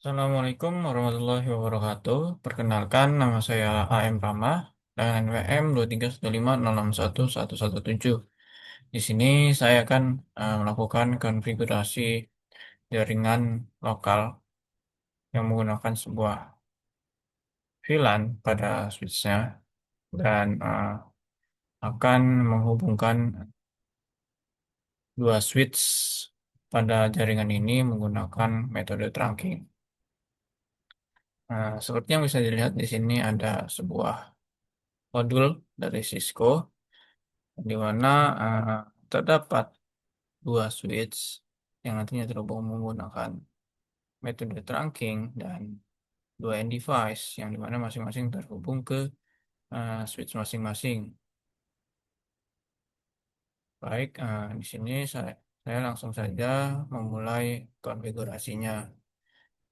Assalamualaikum warahmatullahi wabarakatuh. Perkenalkan, nama saya AM Rama dengan NWM 231561117. Di sini saya akan melakukan konfigurasi jaringan lokal yang menggunakan sebuah VLAN pada switchnya dan akan menghubungkan dua switch pada jaringan ini menggunakan metode trunking. Seperti yang bisa dilihat di sini ada sebuah modul dari Cisco di mana terdapat dua switch yang nantinya terhubung menggunakan metode trunking dan dua end device yang dimana masing-masing terhubung ke switch masing-masing. Baik, di sini saya langsung saja memulai konfigurasinya.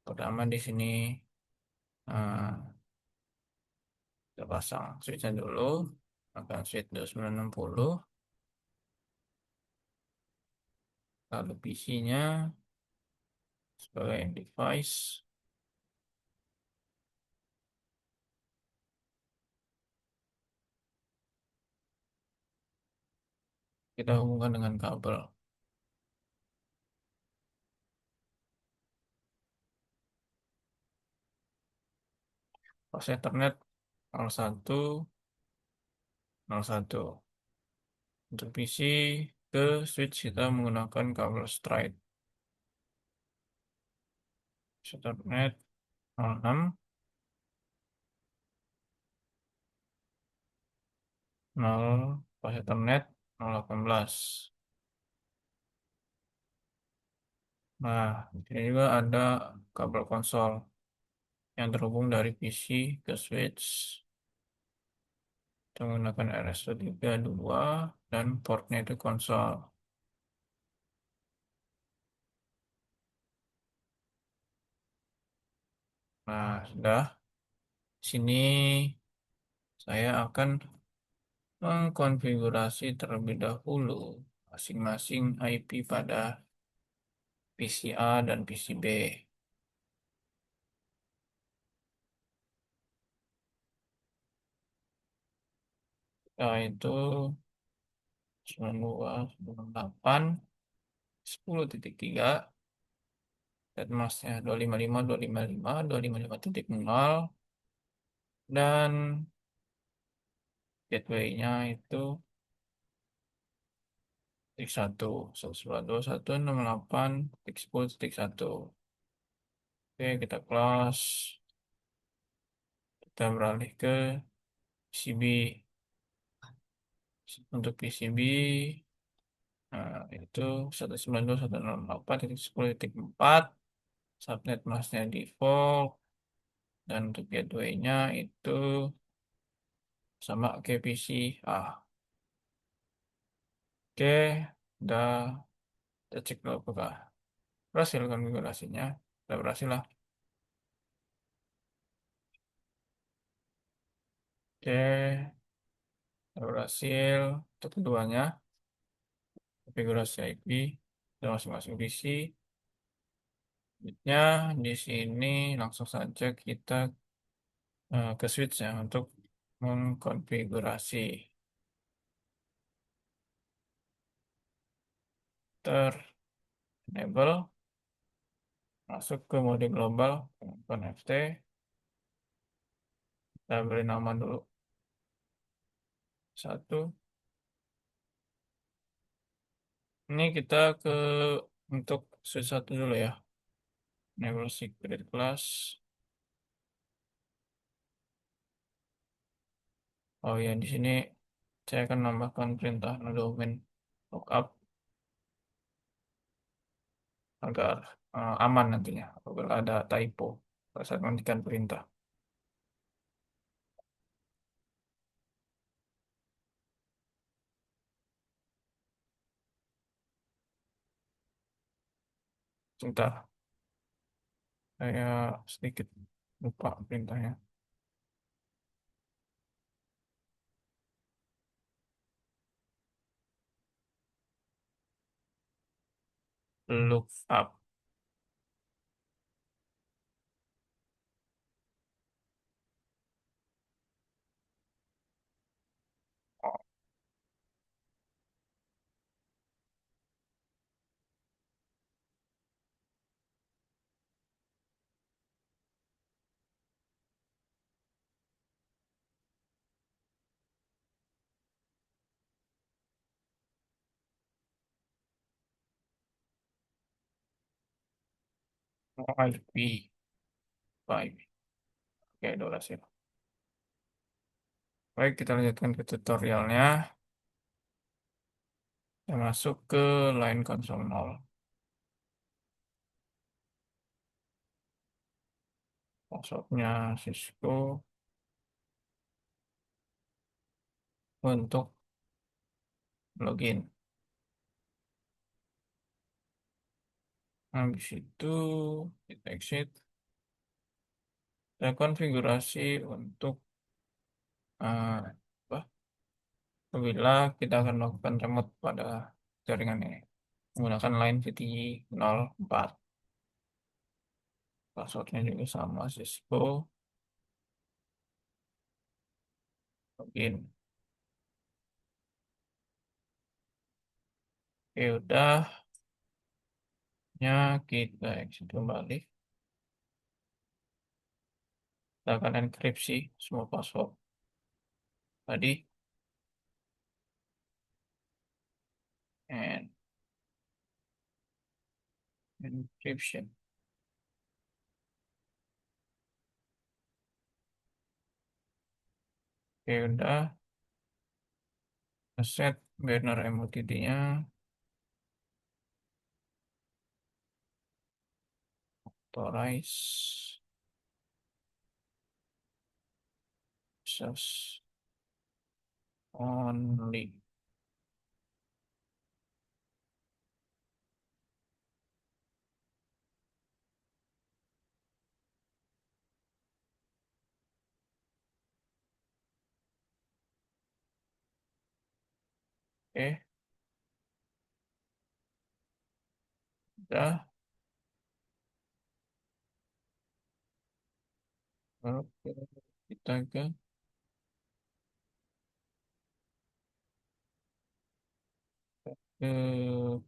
Pertama di sini eh, kita pasang switchnya dulu, akan switch 2960, lalu PC-nya sebagai end device. Kita hubungkan dengan kabel. Pas Ethernet 0101. Untuk PC ke switch kita menggunakan kabel straight. Ethernet 06, 0, pas Ethernet 018. Nah, di sini juga ada kabel konsol yang terhubung dari PC ke switch. Kita menggunakan RS232 dan portnya itu konsol. Nah, sudah. Sini saya akan mengkonfigurasi terlebih dahulu masing-masing IP pada PC A dan PC B. Nah, itu 92, 10.3, dan masnya 255, 255, 255.0, dan gateway-nya itu titik 1, 192.168.10.1. Oke, kita close. Kita beralih ke PCB. Untuk PCB, nah, itu 192.168.10.4. Subnet masnya default. Dan untuk gateway-nya itu sama kayak PC. Oke, udah kita cek dulu apakah berhasil konfigurasinya. Udah berhasil lah. Oke, udah berhasil. Untuk keduanya, konfigurasi IP dan masing-masing PC. Selanjutnya di sini langsung saja kita ke switch ya untuk mengkonfigurasi. Enable, masuk ke mode global, FT. Kita beri nama dulu satu. Ini kita ke untuk switch satu dulu ya. Enable secret class. Oh ya, di sini saya akan nambahkan perintah no domain lookup agar aman nantinya apabila ada typo pada saat menghentikan perintah. Sebentar, saya sedikit lupa perintahnya. Lookup. IP, IP. Oke, durasi. Baik, kita lanjutkan ke tutorialnya. Kita masuk ke line console 0. Passwordnya Cisco untuk login. Habis itu kita exit. Kita konfigurasi untuk apa? Apabila kita akan melakukan remote pada jaringan ini menggunakan line VTI 04. Passwordnya juga sama Cisco login. Oke, udah. Ya, kita exit kembali. Kita akan enkripsi semua password tadi. And encryption. Oke, udah. Set banner MOTD-nya. Authorize. Access only. Oke, udah. Oke, kita ke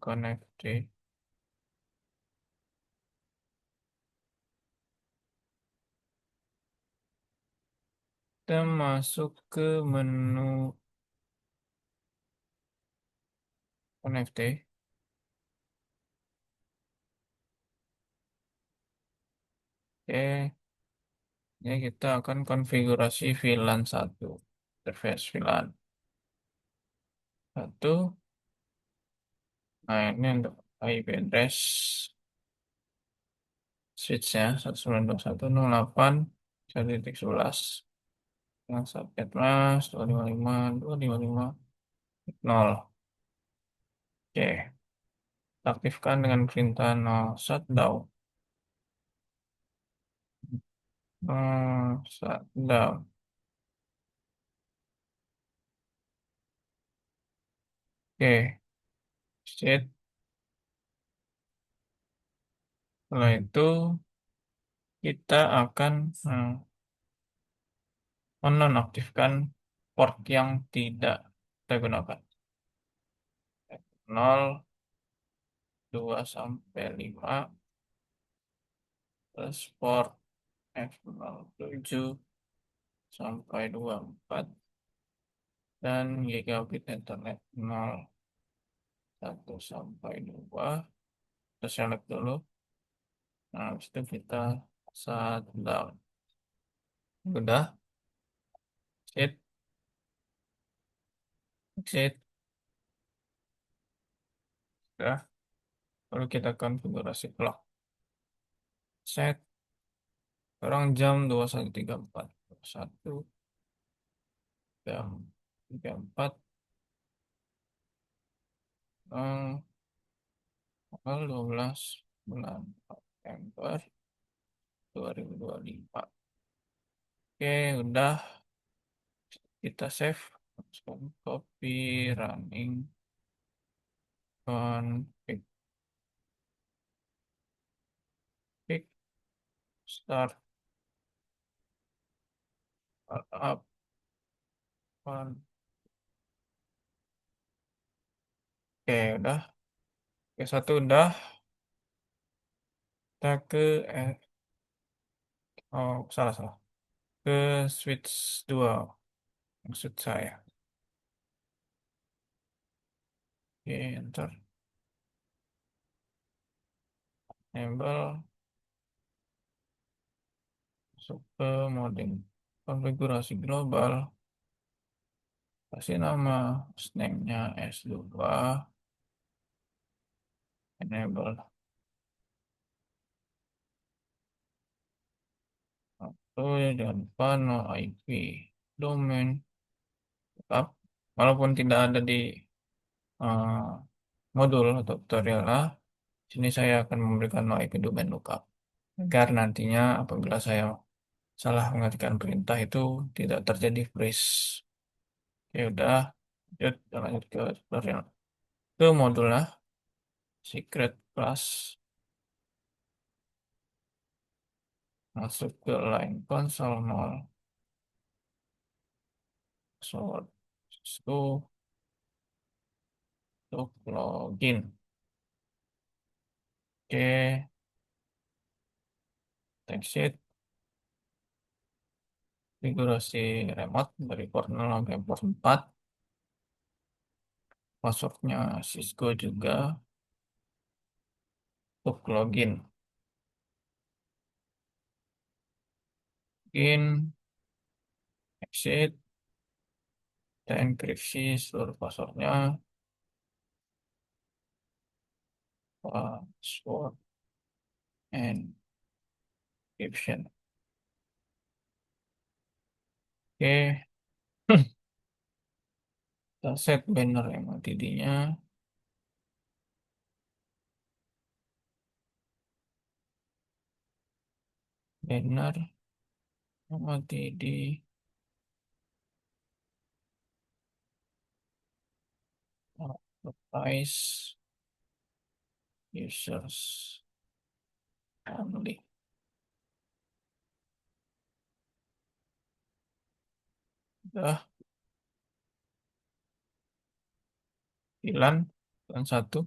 connect. Kita masuk ke menu connect. Oke, ini kita akan konfigurasi VLAN 1. Interface VLAN 1. Nah, ini untuk IP address switch-nya 192.168.1.11. Yang subnet mas 255.255.0. Oke, kita aktifkan dengan perintah no shutdown. Shutdown. Oke, set. Setelah itu kita akan menonaktifkan port yang tidak kita gunakan. 0, 2 sampai 5, terus port F07 sampai 24, dan gigabit internet 01 sampai 2. Kita select dulu. Nah, habis itu kita shutdown. Udah, exit, exit, udah. Lalu kita konfigurasi clock. Set, sekarang jam 21.34. 1 jam 34. Tanggal 12 bulan September 2025. Oke, udah kita save. Langsung copy running config start up on. Oke, udah. Oke, satu udah. Kita ke oh, salah salah. Ke switch 2 maksud saya. Oke, enter. Enable Masuk ke modem konfigurasi global, kasih nama snacknya S2, enable atau ya jangan lupa no IP domain tetap, walaupun tidak ada di eh, modul atau tutorial lah. Sini saya akan memberikan no IP domain lookup agar nantinya apabila saya salah mengetikkan perintah itu tidak terjadi freeze. Ya udah, lanjut, kita lanjut ke tutorial ke modul lah, secret class, masuk ke line console 0, password itu untuk login. Oke, exit konfigurasi remote dari port 0 sampai port 4, passwordnya Cisco juga untuk login. Login, exit, dan enkripsi seluruh passwordnya, password encryption. Oke, kita set banner MOTD-nya, banner MOTD, price, users only. Udah, VLAN, VLAN 1,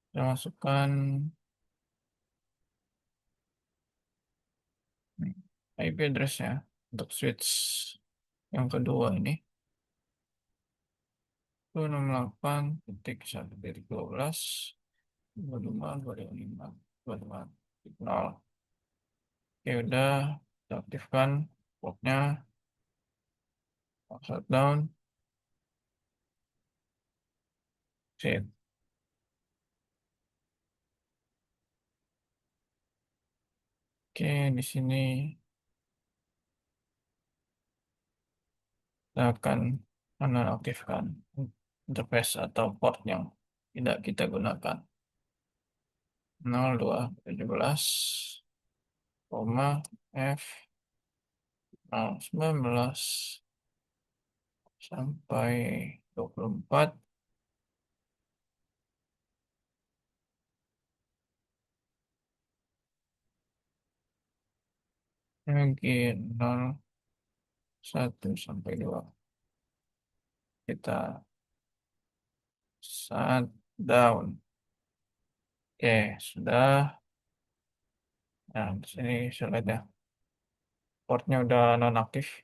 saya masukkan IP address ya untuk switch yang kedua ini. 68.1.12, 25, 25, 25, 0. Oke, udah kita aktifkan portnya, shutdown, save. Oke, di sini kita akan menonaktifkan interface atau port yang tidak kita gunakan. 0217, F 019 sampai 24, lagi 01 sampai 2. Kita shutdown. Oke, sudah. Nah, di sini sudah ada portnya udah nonaktif.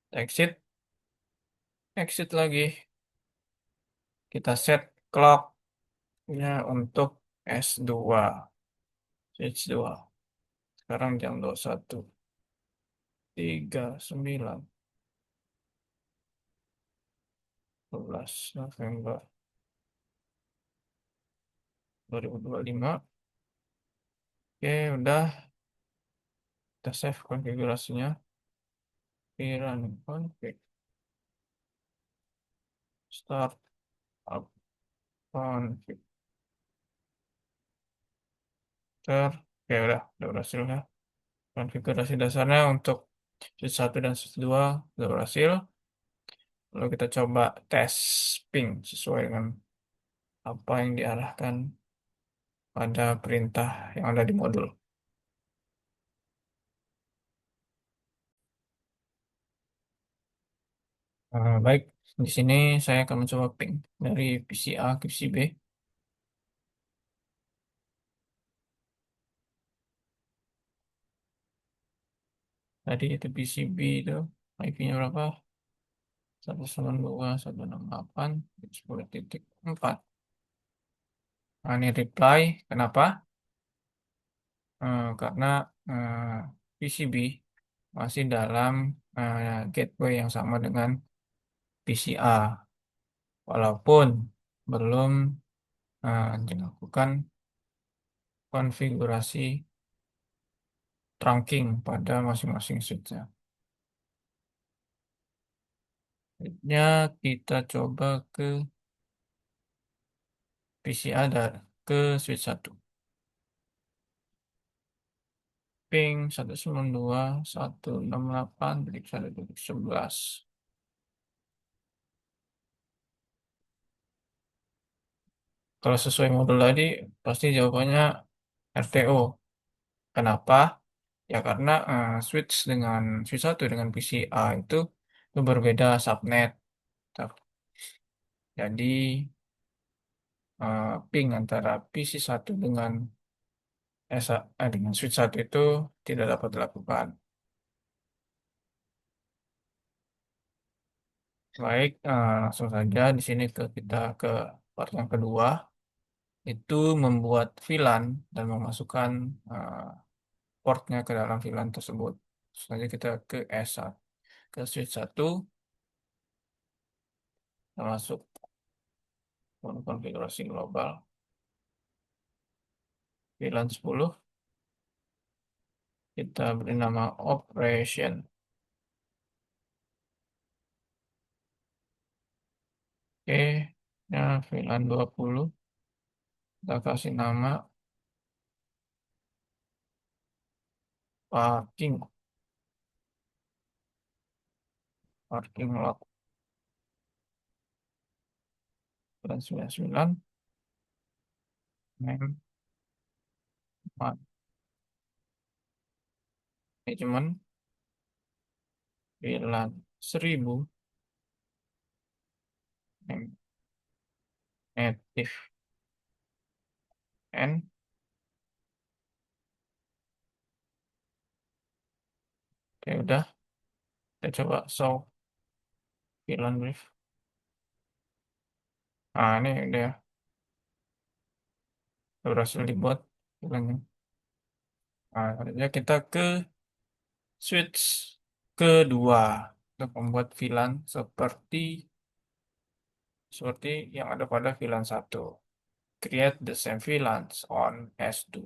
Exit, exit lagi. Kita set clocknya untuk S2, switch 2. Sekarang jam 21.39, 12 November 2025. Oke, udah kita save konfigurasinya. Run config, start up config. Oke, udah berhasil ya. Konfigurasi dasarnya untuk switch 1 dan switch 2 sudah berhasil. Lalu kita coba tes ping sesuai dengan apa yang diarahkan pada perintah yang ada di modul. Baik, di sini saya akan mencoba ping dari PC A ke PC B. Tadi itu PC B itu IP-nya berapa? 192.168.10.4. Nah, ini reply. Kenapa? Karena PCB masih dalam gateway yang sama dengan PCA, walaupun belum dilakukan konfigurasi trunking pada masing-masing switch-nya. Selanjutnya kita coba ke PCA dan ke switch 1. Ping 192.168.1.11. Kalau sesuai modul tadi, pasti jawabannya RTO. Kenapa? Ya karena switch 1 dengan PCA itu berbeda subnet. Jadi ping antara PC1 dengan switch 1 itu tidak dapat dilakukan. Baik, langsung saja di sini kita ke part yang kedua, itu membuat VLAN dan memasukkan eh, portnya ke dalam VLAN tersebut. Selanjutnya kita ke S1, ke switch 1, kita masuk konfigurasi global VLAN 10, kita beri nama operation. Oke, nah VLAN 20, kita kasih nama parking lot dan 99 manajemen VLAN 1000 native N. Oke, udah. Kita coba show VLAN brief. Nah, ini udah berhasil dibuat VLAN-nya. Nah, selanjutnya kita ke switch kedua untuk membuat VLAN seperti yang ada pada VLAN 1. Create the same VLANs on S2.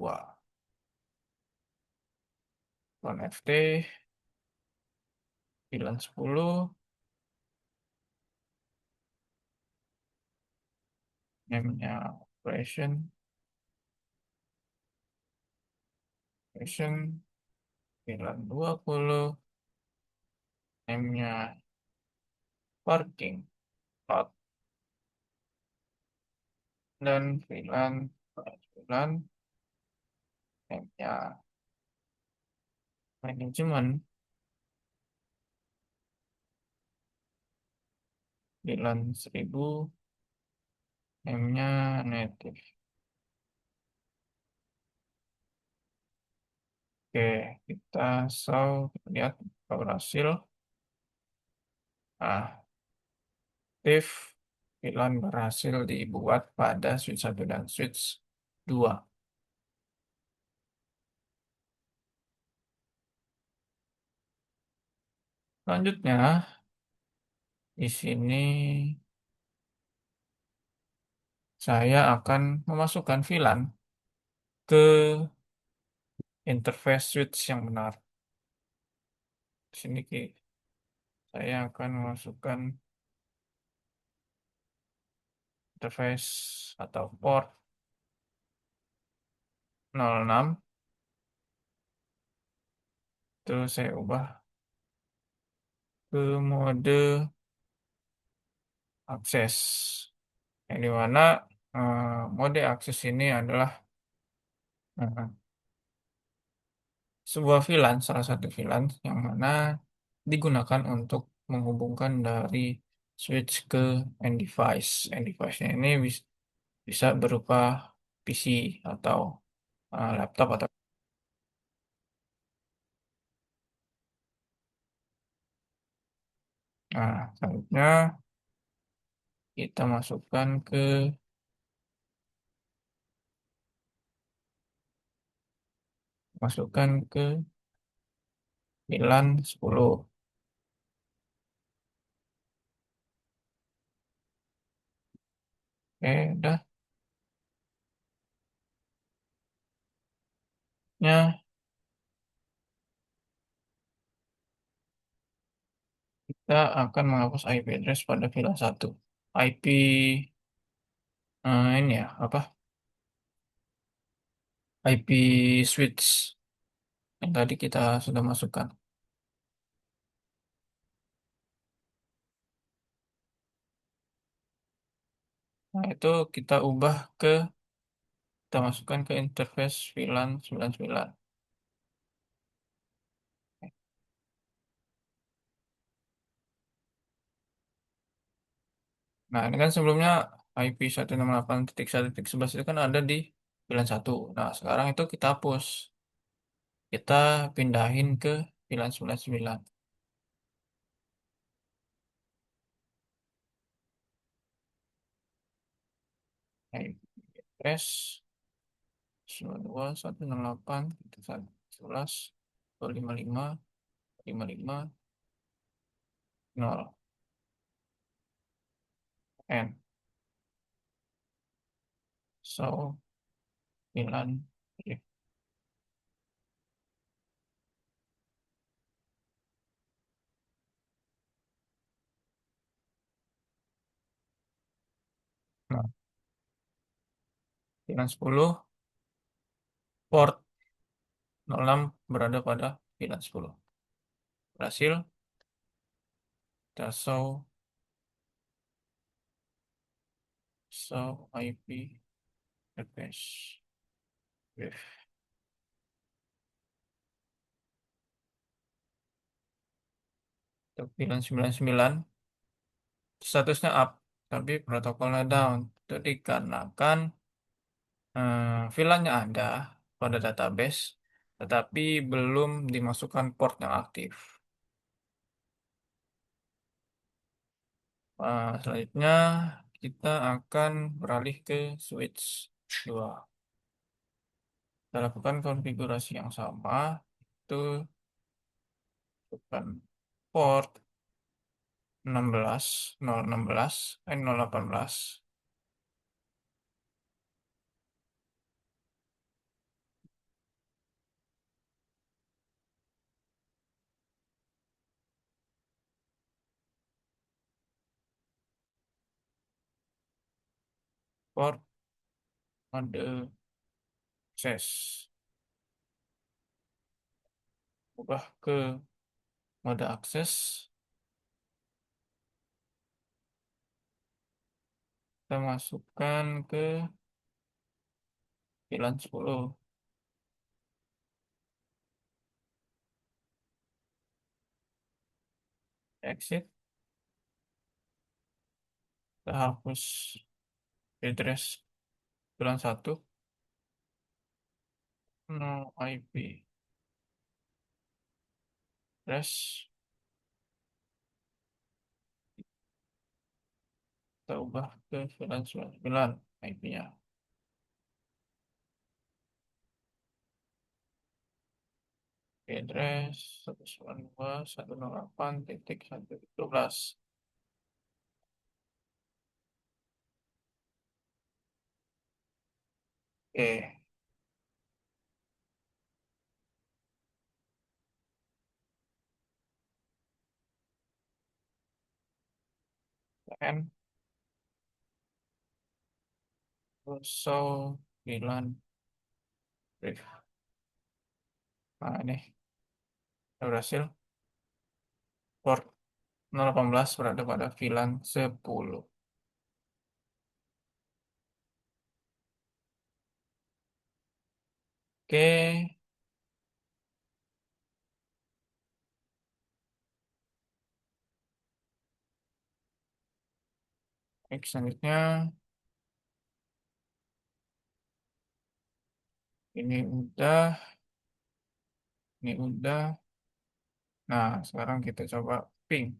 On FT VLAN 10, namanya operation VLAN 20, namanya parking lot, dan VLAN namanya manajemen VLAN 1000, namanya native. Oke, kita kita lihat apa berhasil. Nah, aktif VLAN berhasil dibuat pada switch 1 dan switch 2. Selanjutnya, di sini saya akan memasukkan VLAN ke interface switch yang benar. Di sini saya akan memasukkan interface atau port 06, terus saya ubah ke mode akses, yang dimana mode akses ini adalah eh, sebuah VLAN, salah satu VLAN yang mana digunakan untuk menghubungkan dari switch ke end device. End device-nya ini bisa berupa PC atau laptop atau selanjutnya kita masukkan ke 9, 10. Oke, udah. Ya, kita akan menghapus IP address pada VLAN 1. IP ini ya, apa? IP switch yang tadi kita sudah masukkan. Nah, itu kita ubah ke, kita masukkan ke interface VLAN 99. Nah, ini kan sebelumnya IP 168.1.11 itu kan ada di VLAN 1. Nah, sekarang itu kita hapus. Kita pindahin ke VLAN 99. IP address 92.168.11.255.550 N. So, VLAN. Nah, VLAN 10, port 06 berada pada VLAN 10. Berhasil, kita show IP address. Untuk VLAN 99, statusnya up, tapi protokolnya down. Itu dikarenakan VLAN-nya ada pada database, tetapi belum dimasukkan port yang aktif. Selanjutnya, kita akan beralih ke switch 2. Kita lakukan konfigurasi yang sama, itu bukan port 16, 016, 018, port mode akses. Ubah ke mode akses, kita masukkan ke VLAN 10. Exit, kita hapus address VLAN 1, no IP address, kita ubah ke VLAN 99 IP-nya. Address 192.168.1.12. Oke, and also VLAN brief. Nah, ini udah berhasil. Port 018 berada pada VLAN 10. Oke, next selanjutnya ini udah, ini udah. Nah, sekarang kita coba ping.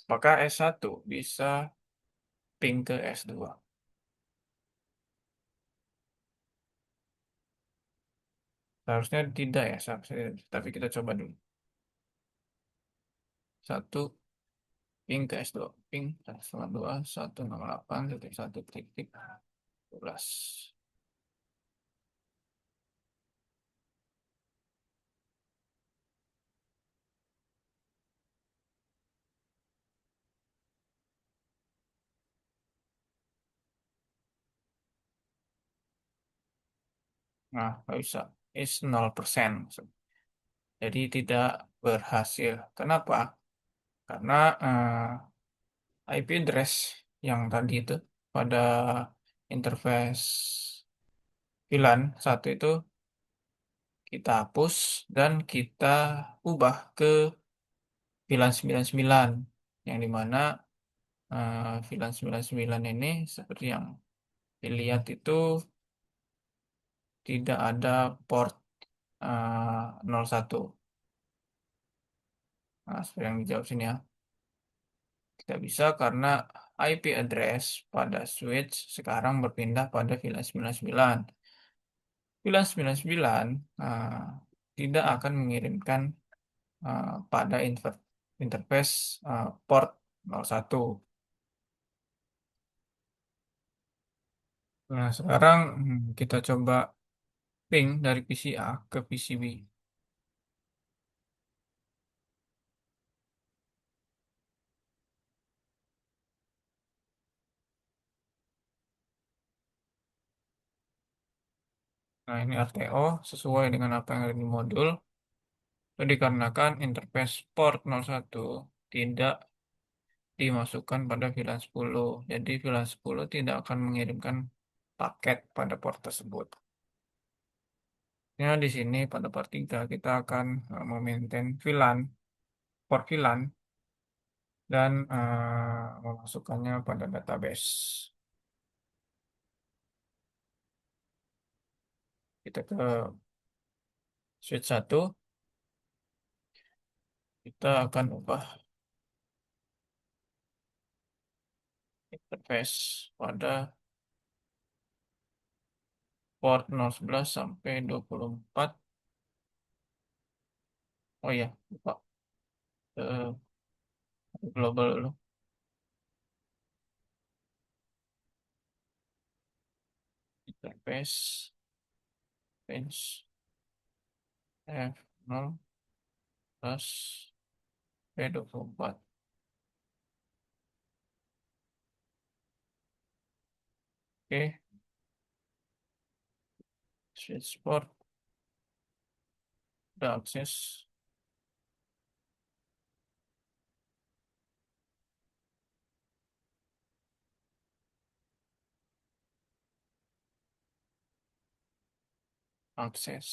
Apakah S1 bisa ping ke S2? Seharusnya tidak ya, tapi kita coba dulu. satu ping ke S2 ping setengah dua 168.1.12. Nah, nggak bisa. Is 0%. Jadi tidak berhasil. Kenapa? Karena IP address yang tadi itu pada interface VLAN satu itu kita hapus dan kita ubah ke VLAN 99 yang dimana VLAN 99 ini seperti yang dilihat itu tidak ada port 01. Nah, seperti yang dijawab sini ya. Tidak bisa karena IP address pada switch sekarang berpindah pada VLAN 99. VLAN 99 tidak akan mengirimkan pada interface port 01. Nah, sekarang kita coba ping dari PC A ke PC B. Nah, ini RTO sesuai dengan apa yang ada di modul. Itu dikarenakan interface port 01 tidak dimasukkan pada VLAN 10. Jadi VLAN 10 tidak akan mengirimkan paket pada port tersebut. Ya, di sini pada part 3 kita akan memaintain VLAN, port VLAN, dan memasukkannya pada database. Kita ke switch satu, kita akan ubah interface pada port 011 sampai 24. Oh iya, lupa. Ke global dulu. Interface, range, F0 plus P24. Oke, switch port, udah akses, akses.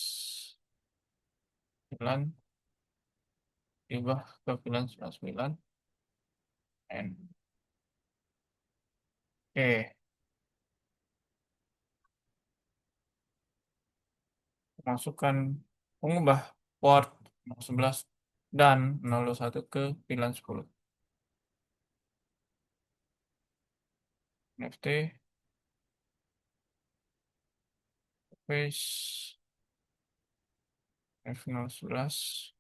VLAN, diubah ke VLAN 99. N. Oke, masukkan mengubah port 011 dan 021 ke VLAN 10. Nft, space, F011,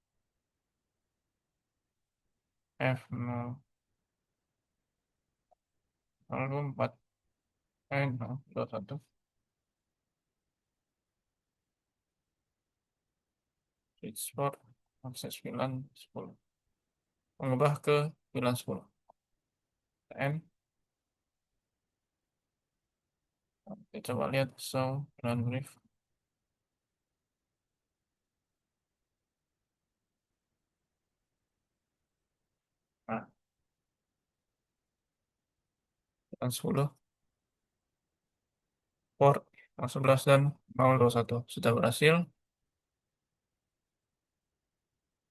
F024, 021, switch port, akses VLAN 10. Mengubah ke VLAN 10. N, kita coba lihat show VLAN brief. Nah, VLAN 10, port 011 dan 021 sudah berhasil.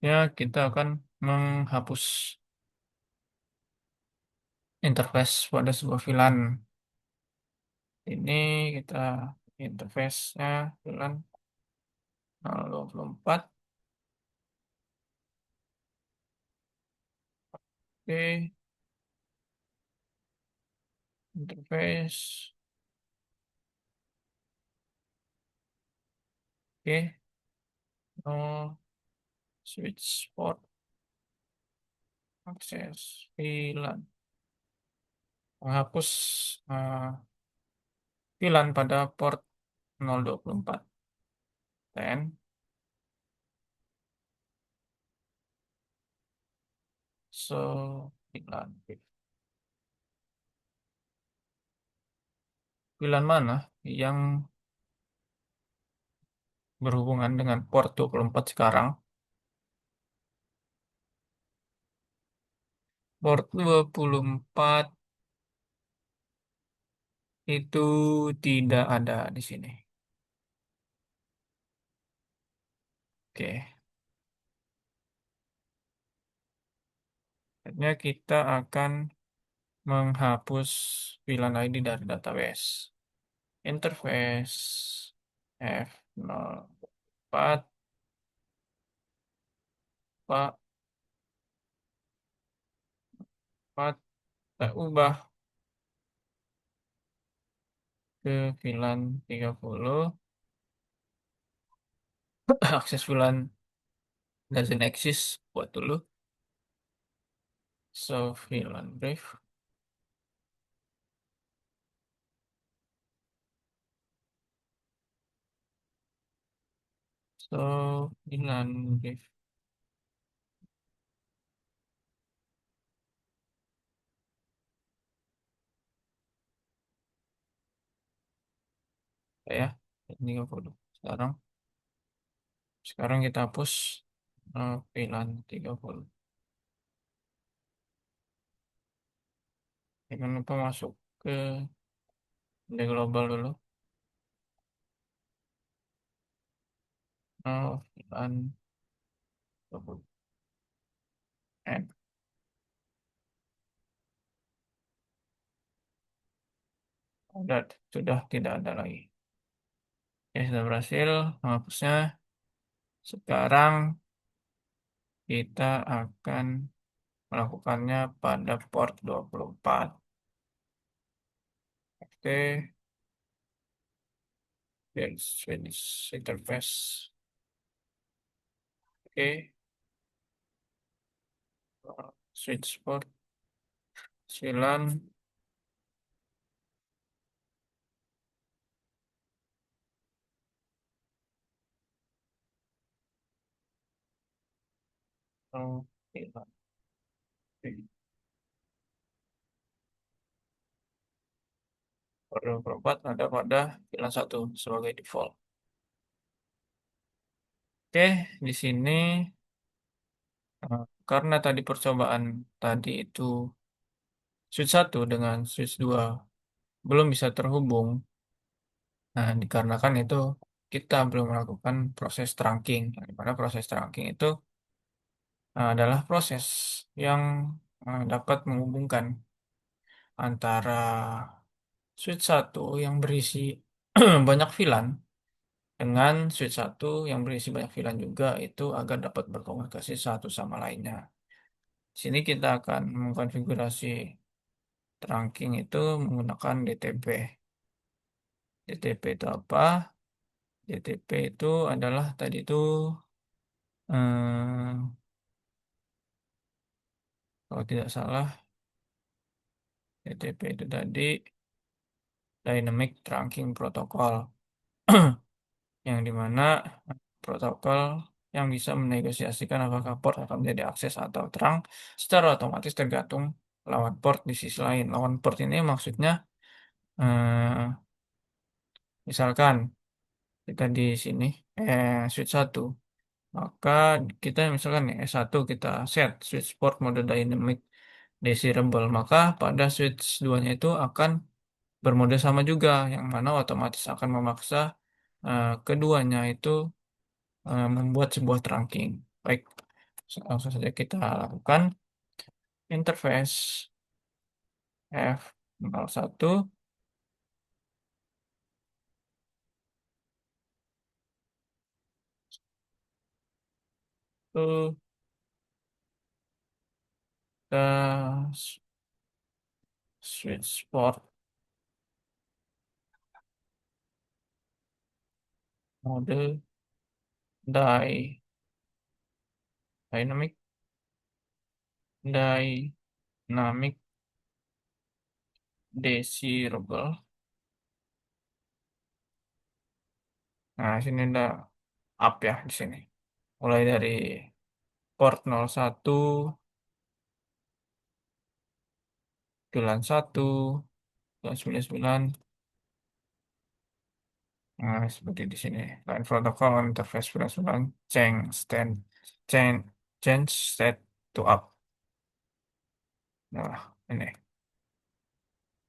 Ya, kita akan menghapus interface pada sebuah VLAN. Ini kita interface-nya VLAN 024. Oke, interface. Oke, oh, switch port. akses VLAN. Menghapus eh, VLAN pada port 024. Dan so VLAN. VLAN mana yang berhubungan dengan port 24 sekarang? Port 24 itu tidak ada di sini. Oke, akhirnya kita akan menghapus VLAN ID dari database. Interface F04 Pak 4 kita ubah ke VLAN 30. Akses VLAN doesn't exist, buat dulu. So VLAN brief. So VLAN brief. Ya, 30. Sekarang kita hapus VLAN 30. Jangan lupa masuk ke the global dulu. VLAN 30. And sudah tidak ada lagi. Ya, sudah berhasil menghapusnya. Sekarang kita akan melakukannya pada port 24. Oke, dan switch interface. Oke, switch port 9. Oh, iya. Oke. Port 24 ada pada pilihan 1 sebagai default. Oke, di sini karena tadi percobaan tadi itu switch 1 dengan switch 2 belum bisa terhubung. Nah, dikarenakan itu kita belum melakukan proses trunking. Di mana proses trunking itu adalah proses yang dapat menghubungkan antara switch 1 yang berisi banyak VLAN dengan switch 1 yang berisi banyak VLAN juga itu agar dapat berkomunikasi satu sama lainnya. Di sini kita akan mengkonfigurasi trunking itu menggunakan DTP. DTP itu apa? DTP itu adalah tadi itu eh, kalau tidak salah DTP itu tadi Dynamic Trunking Protocol yang dimana protokol yang bisa menegosiasikan apakah port akan menjadi akses atau terang secara otomatis tergantung lawan port di sisi lain. Lawan port ini maksudnya eh, misalkan kita di sini switch 1 maka kita misalkan nih S1 kita set switch port mode dynamic desirable maka pada switch 2-nya itu akan bermode sama juga yang mana otomatis akan memaksa keduanya itu membuat sebuah trunking. Baik, langsung saja kita lakukan interface F01 to the switch port mode dynamic dynamic desirable. Nah, sini ada up ya di sini. Mulai dari port 01, bulan 1, bulan 99. Nah, seperti di sini. Line protocol interface bulan 9, change, change state to up. Nah, ini.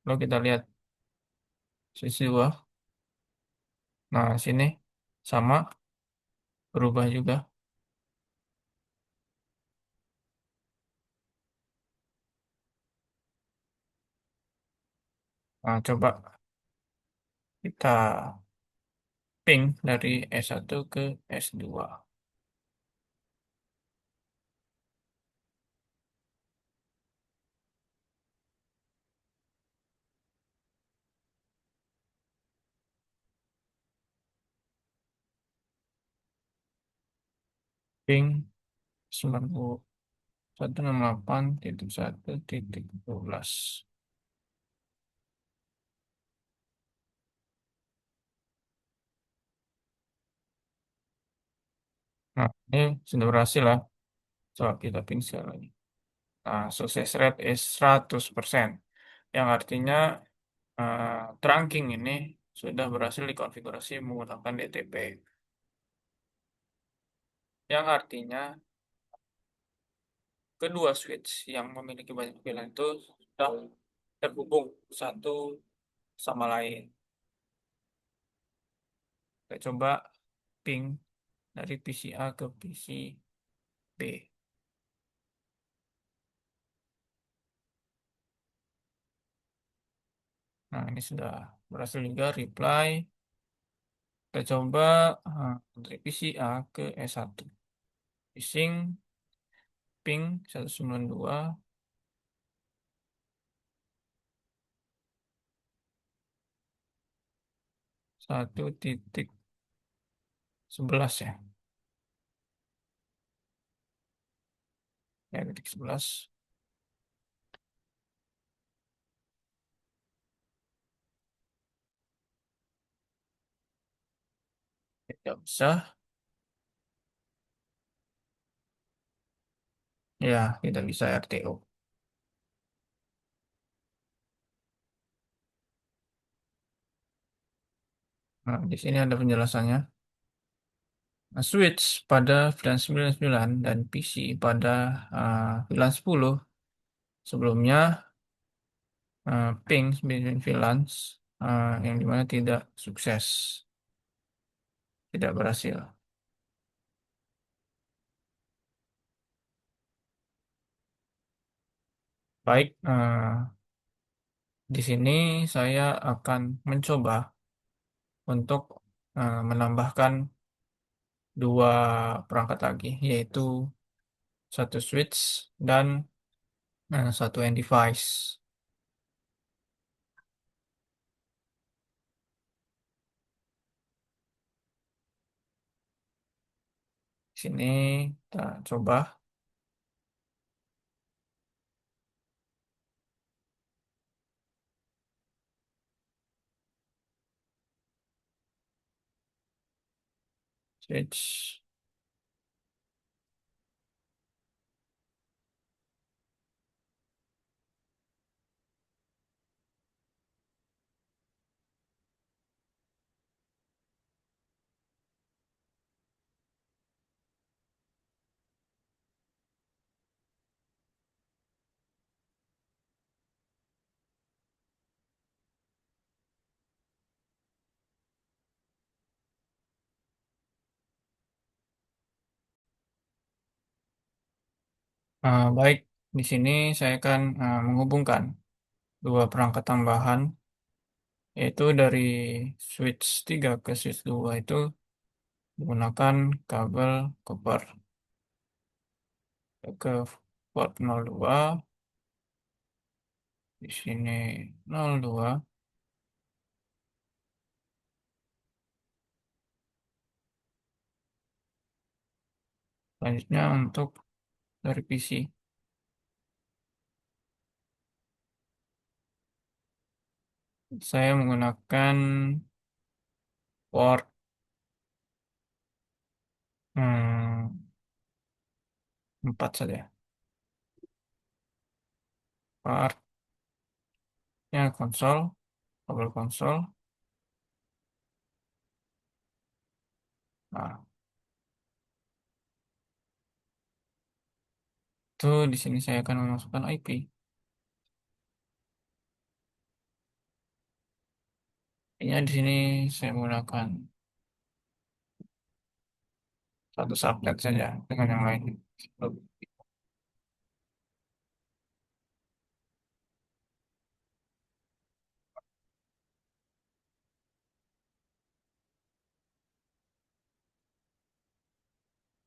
Lalu kita lihat sisi bawah. Nah, sini sama berubah juga. Nah, coba kita ping dari S1 ke S2. Ping 9168.1.12. Nah, ini sudah berhasil lah. Coba kita ping sekali lagi. Nah, success rate is 100%. Yang artinya eh, trunking ini sudah berhasil dikonfigurasi menggunakan DTP. Yang artinya kedua switch yang memiliki banyak pilihan itu sudah terhubung satu sama lain. Kita coba ping dari PC A ke PC B. Nah, ini sudah berhasil juga reply. Kita coba dari PC A ke S1. Phishing ping 192 1.11 ya. Ya, titik 11. Tidak bisa. Ya, tidak bisa RTO. Nah, di sini ada penjelasannya. Nah, switch pada VLAN 99 dan PC pada VLAN 10 sebelumnya ping 9 VLAN yang dimana tidak sukses, tidak berhasil. Baik, di sini saya akan mencoba untuk menambahkan dua perangkat lagi, yaitu satu switch dan satu end device. Di sini kita coba switch. Baik, di sini saya akan menghubungkan dua perangkat tambahan, yaitu dari switch 3 ke switch 2 itu menggunakan kabel koper ke port 02, di sini 02, selanjutnya untuk dari PC. Saya menggunakan port 4 saja. Partnya konsol, kabel konsol. Nah, itu di sini saya akan memasukkan IP. Ini di sini saya menggunakan satu subnet saja dengan yang lain.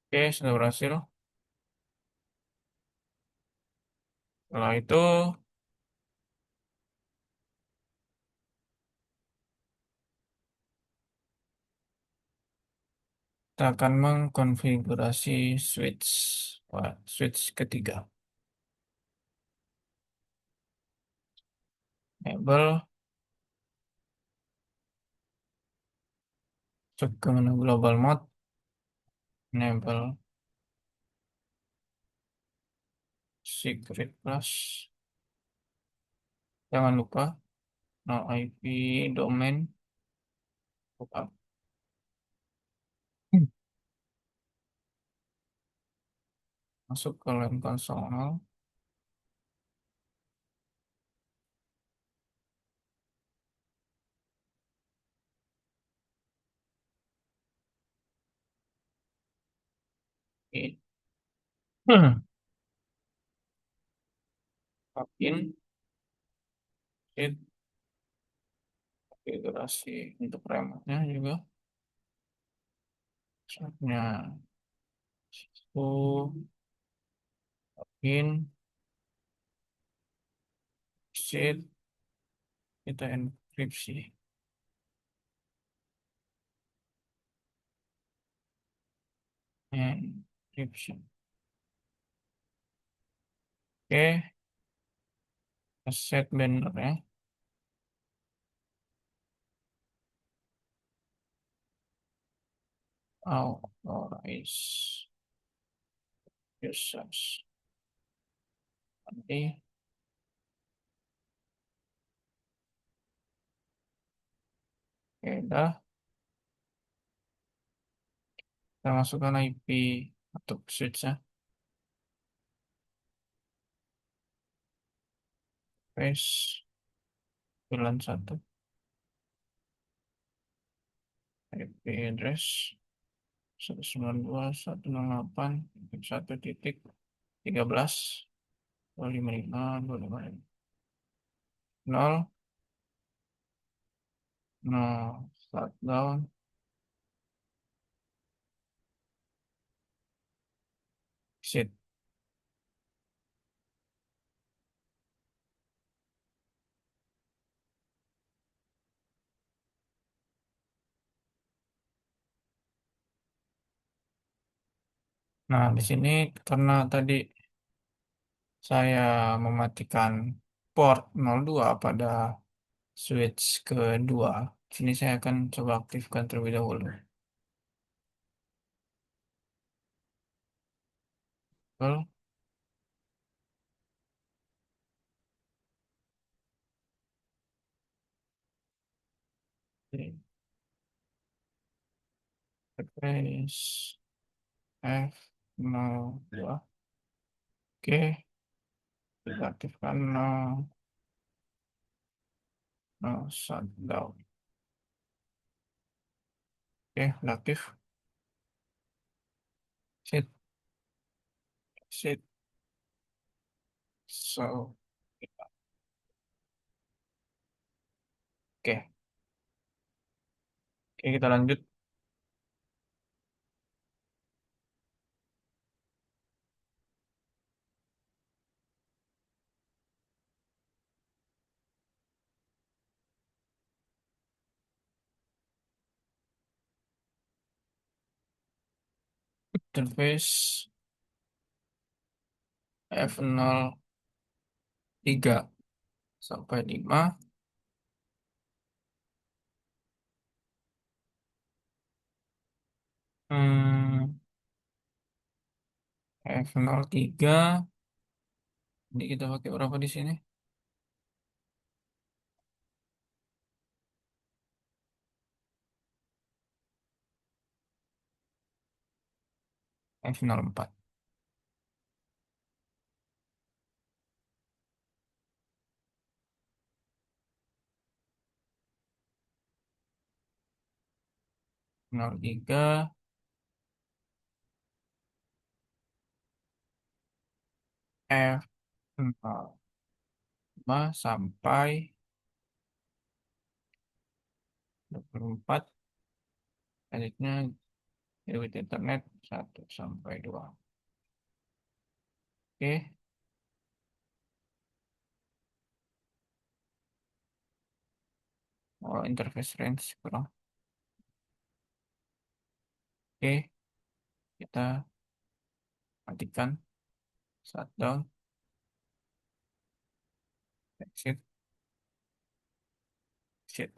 Oke, sudah berhasil. Setelah itu kita akan mengkonfigurasi switch. Wah, switch ketiga. Enable, masuk ke menu global mode, enable secret plus. Jangan lupa no IP domain. Buka. Masuk ke LAN konsol. Oke. Login, it, konfigurasi untuk remote-nya juga. Shotnya itu login, exit, kita enkripsi. Encryption. Oke, set banner ya. Authorize users. Nanti, oke, udah. Kita masukkan IP untuk switch ya. Paste, 91. IP address 192.168.1.13 255 0 no shutdown exit. Nah, di sini karena tadi saya mematikan port 02 pada switch kedua. Sini saya akan coba aktifkan terlebih dahulu. Well, replace F02. Oke, kita aktifkan no shutdown. Oke, udah aktif. Sit, sit. So, oke, oke kita lanjut. Interface F03 sampai 5. Hmm, F03. Jadi kita pakai berapa di sini? F04. 03 F05 sampai 24. Selanjutnya gigabit internet 1 sampai 2. Oke, oh, interface range kurang. Oke, kita matikan, shutdown, exit, exit.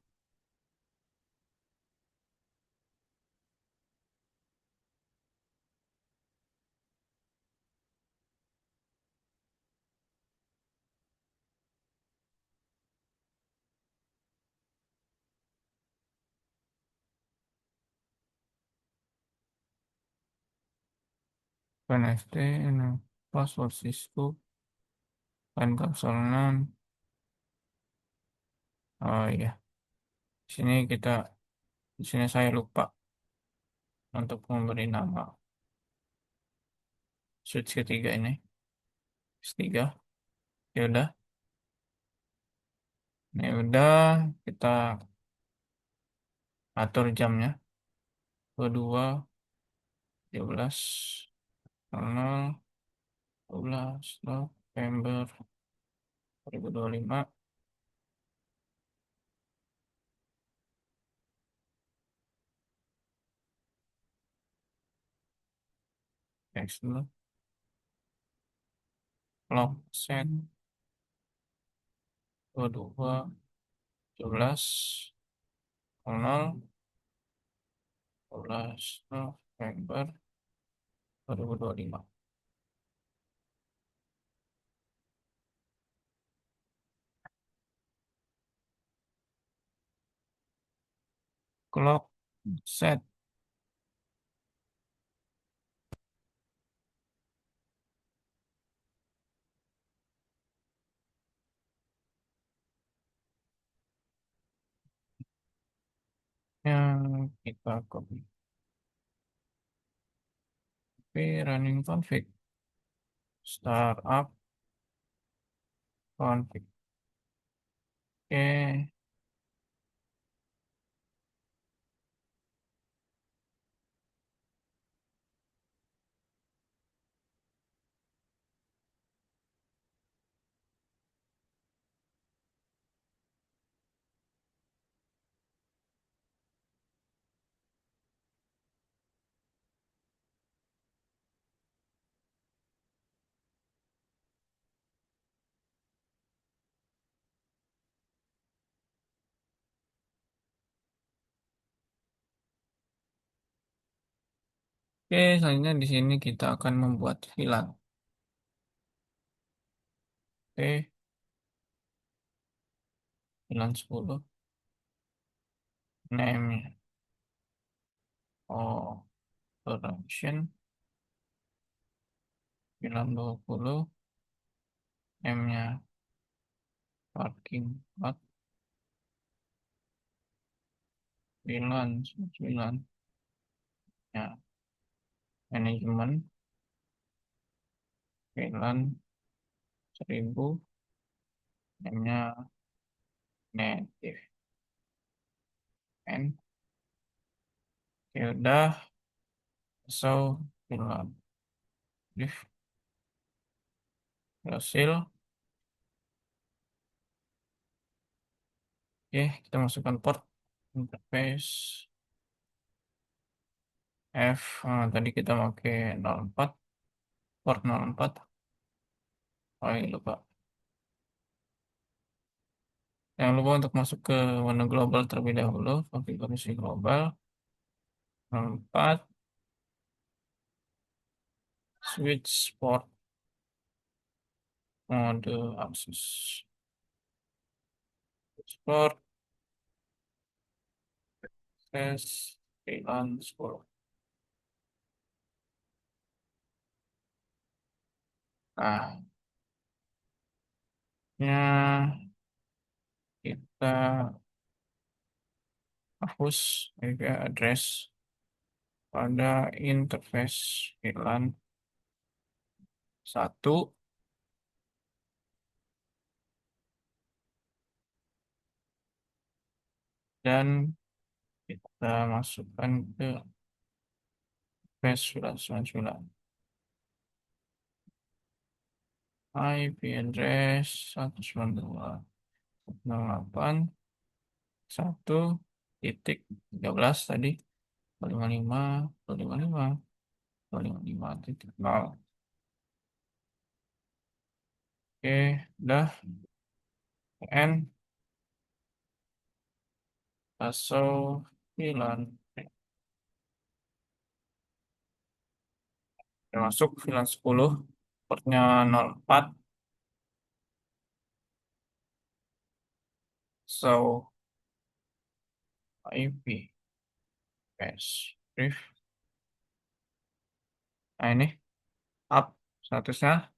PNFT, ini password Cisco, line kapsalnya. Oh iya, di sini kita, di sini saya lupa untuk memberi nama switch ketiga ini, S3. Ya udah, ini udah kita atur jamnya 22, 13, 00, 12 November 2025. Next dulu, clock set 22, 17, 00, 12 November 2025. Clock set. Yang kita copy running config startup config. Oke. Oke, selanjutnya di sini kita akan membuat VLAN. Oke, VLAN 10. Name operation VLAN 20. Name-nya parking lot. VLAN 9. Ya, manajemen VLAN 1000. Name-nya native. N. Ya udah, so VLAN div berhasil. Oke, kita masukkan port interface F. Tadi kita pakai 04, port 04. Oh, iya, lupa. Jangan lupa untuk masuk ke menu global terlebih dahulu, konfigurasi global 04. switch port mode akses port akses VLAN 10. Nah, ya kita hapus IP address pada interface VLAN 1 dan kita masukkan ke base 999 IP address 192.168.1 tadi 255 255 255.0. Oke, udah N pasal VLAN masuk VLAN 10 portnya 04. So IP pass brief. Nah ini up statusnya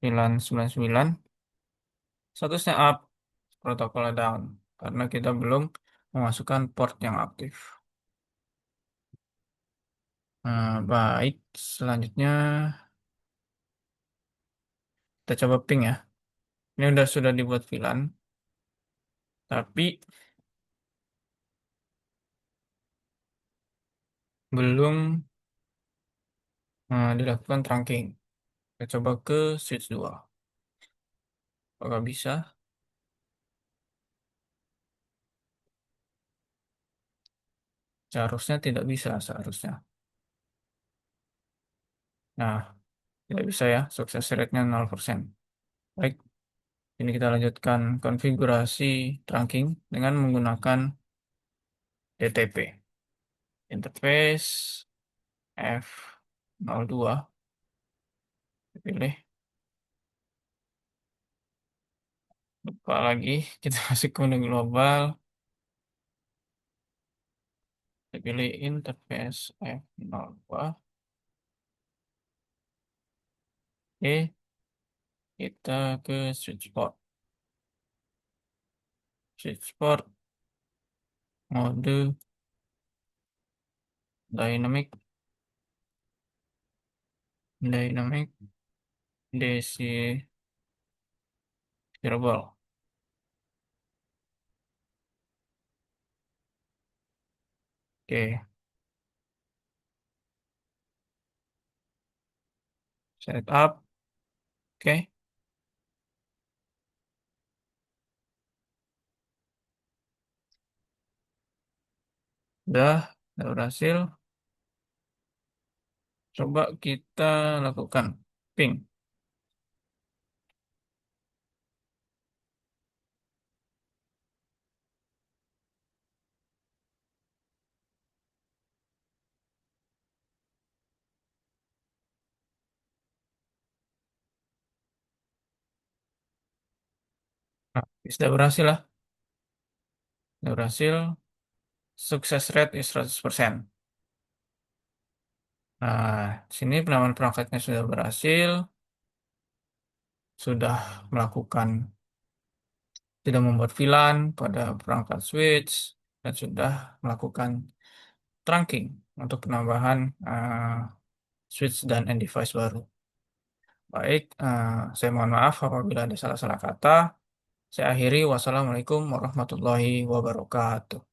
VLAN 99, statusnya up, protokolnya down karena kita belum memasukkan port yang aktif. Nah, baik, selanjutnya kita coba ping ya. Ini sudah dibuat VLAN, tapi belum dilakukan trunking. Kita coba ke switch 2. Apakah bisa? Seharusnya tidak bisa, seharusnya. Nah, tidak bisa ya, sukses rate-nya 0%. Baik, ini kita lanjutkan konfigurasi trunking dengan menggunakan DTP. Interface F02. Pilih. Lupa lagi, kita masuk ke menu global. Kita pilih interface F02. Oke, kita ke switch port. Switch port mode dynamic dynamic desirable. Oke, setup. Oke, udah berhasil. Coba kita lakukan ping. Nah, sudah berhasil lah. Sudah berhasil. Sukses rate is 100%. Nah, sini penambahan perangkatnya sudah berhasil. Sudah melakukan, sudah membuat VLAN pada perangkat switch. Dan sudah melakukan trunking untuk penambahan switch dan end device baru. Baik, saya mohon maaf apabila ada salah-salah kata. Saya akhiri. Wassalamualaikum warahmatullahi wabarakatuh.